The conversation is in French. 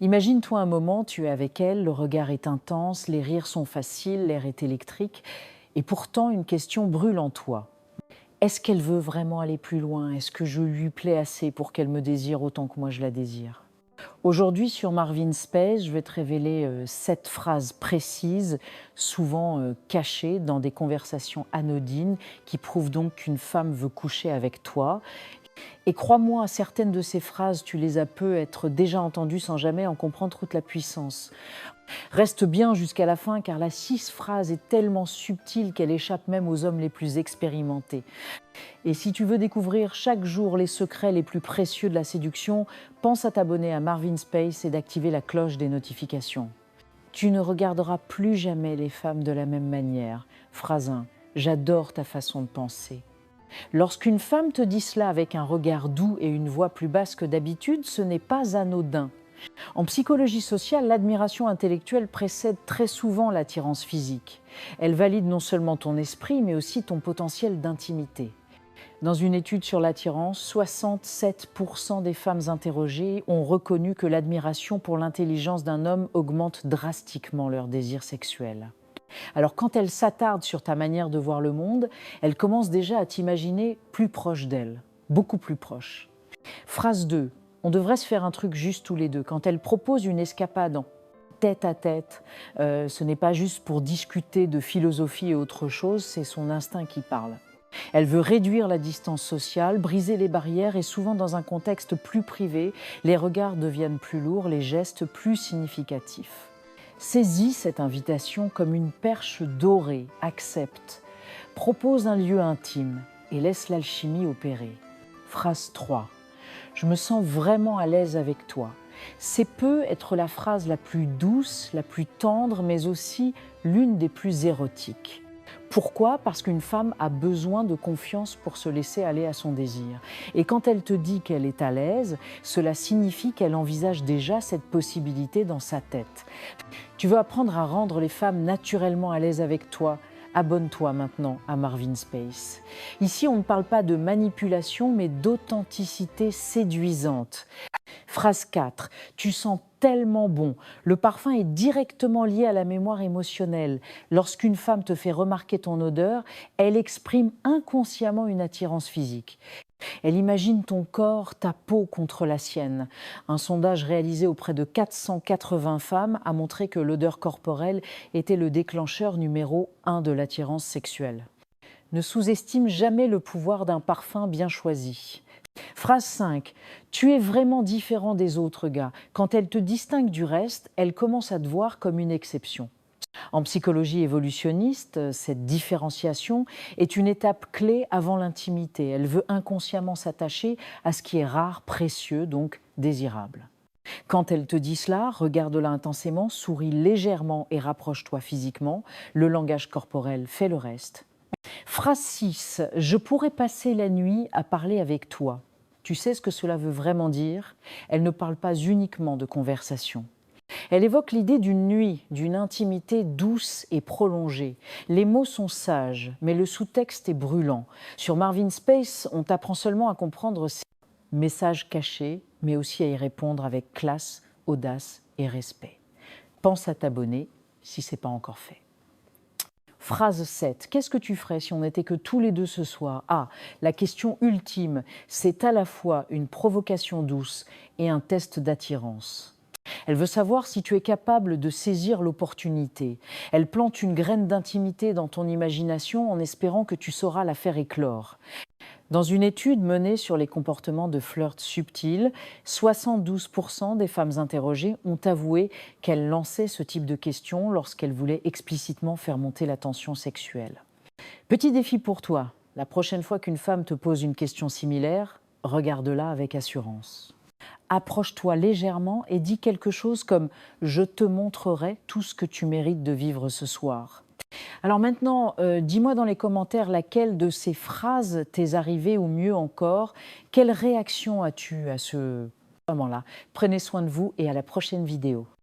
Imagine-toi un moment, tu es avec elle, le regard est intense, les rires sont faciles, l'air est électrique, et pourtant une question brûle en toi. Est-ce qu'elle veut vraiment aller plus loin? Est-ce que je lui plais assez pour qu'elle me désire autant que moi je la désire? Aujourd'hui, sur Marvin Space, je vais te révéler 7 phrases précises, souvent cachées dans des conversations anodines, qui prouvent donc qu'une femme veut coucher avec toi. Et crois-moi, certaines de ces phrases, tu les as peut-être déjà entendues sans jamais en comprendre toute la puissance. Reste bien jusqu'à la fin, car la 6 phrase est tellement subtile qu'elle échappe même aux hommes les plus expérimentés. Et si tu veux découvrir chaque jour les secrets les plus précieux de la séduction, pense à t'abonner à Marvin Space et d'activer la cloche des notifications. Tu ne regarderas plus jamais les femmes de la même manière. Phrase 1. J'adore ta façon de penser. Lorsqu'une femme te dit cela avec un regard doux et une voix plus basse que d'habitude, ce n'est pas anodin. En psychologie sociale, l'admiration intellectuelle précède très souvent l'attirance physique. Elle valide non seulement ton esprit, mais aussi ton potentiel d'intimité. Dans une étude sur l'attirance, 67% des femmes interrogées ont reconnu que l'admiration pour l'intelligence d'un homme augmente drastiquement leur désir sexuel. Alors quand elles s'attardent sur ta manière de voir le monde, elles commencent déjà à t'imaginer plus proche d'elles, beaucoup plus proche. Phrase 2. On devrait se faire un truc juste tous les deux. Quand elle propose une escapade en tête à tête, ce n'est pas juste pour discuter de philosophie et autre chose, c'est son instinct qui parle. Elle veut réduire la distance sociale, briser les barrières et souvent dans un contexte plus privé, les regards deviennent plus lourds, les gestes plus significatifs. Saisis cette invitation comme une perche dorée, accepte, propose un lieu intime et laisse l'alchimie opérer. Phrase 3. Je me sens vraiment à l'aise avec toi. C'est peut être la phrase la plus douce, la plus tendre, mais aussi l'une des plus érotiques. Pourquoi? Parce qu'une femme a besoin de confiance pour se laisser aller à son désir. Et quand elle te dit qu'elle est à l'aise, cela signifie qu'elle envisage déjà cette possibilité dans sa tête. Tu veux apprendre à rendre les femmes naturellement à l'aise avec toi? Abonne-toi maintenant à Marvin Space. Ici, on ne parle pas de manipulation, mais d'authenticité séduisante. Phrase 4. Tu sens tellement bon. Le parfum est directement lié à la mémoire émotionnelle. Lorsqu'une femme te fait remarquer ton odeur, elle exprime inconsciemment une attirance physique. Elle imagine ton corps, ta peau contre la sienne. Un sondage réalisé auprès de 480 femmes a montré que l'odeur corporelle était le déclencheur numéro 1 de l'attirance sexuelle. Ne sous-estime jamais le pouvoir d'un parfum bien choisi. Phrase 5. Tu es vraiment différent des autres gars. Quand elle te distingue du reste, elle commence à te voir comme une exception. En psychologie évolutionniste, cette différenciation est une étape clé avant l'intimité. Elle veut inconsciemment s'attacher à ce qui est rare, précieux, donc désirable. Quand elle te dit cela, regarde-la intensément, souris légèrement et rapproche-toi physiquement. Le langage corporel fait le reste. Phrase 6. Je pourrais passer la nuit à parler avec toi. Tu sais ce que cela veut vraiment dire? Elle ne parle pas uniquement de conversation. Elle évoque l'idée d'une nuit, d'une intimité douce et prolongée. Les mots sont sages, mais le sous-texte est brûlant. Sur Marvin Space, on t'apprend seulement à comprendre ces messages cachés, mais aussi à y répondre avec classe, audace et respect. Pense à t'abonner si ce n'est pas encore fait. Phrase 7. Qu'est-ce que tu ferais si on n'était que tous les deux ce soir? Ah, la question ultime, c'est à la fois une provocation douce et un test d'attirance. Elle veut savoir si tu es capable de saisir l'opportunité. Elle plante une graine d'intimité dans ton imagination en espérant que tu sauras la faire éclore. Dans une étude menée sur les comportements de flirt subtil, 72% des femmes interrogées ont avoué qu'elles lançaient ce type de questions lorsqu'elles voulaient explicitement faire monter la tension sexuelle. Petit défi pour toi, la prochaine fois qu'une femme te pose une question similaire, regarde-la avec assurance. Approche-toi légèrement et dis quelque chose comme « Je te montrerai tout ce que tu mérites de vivre ce soir ». Alors maintenant, dis-moi dans les commentaires laquelle de ces phrases t'est arrivée ou mieux encore, quelle réaction as-tu à ce moment-là? Prenez soin de vous et à la prochaine vidéo.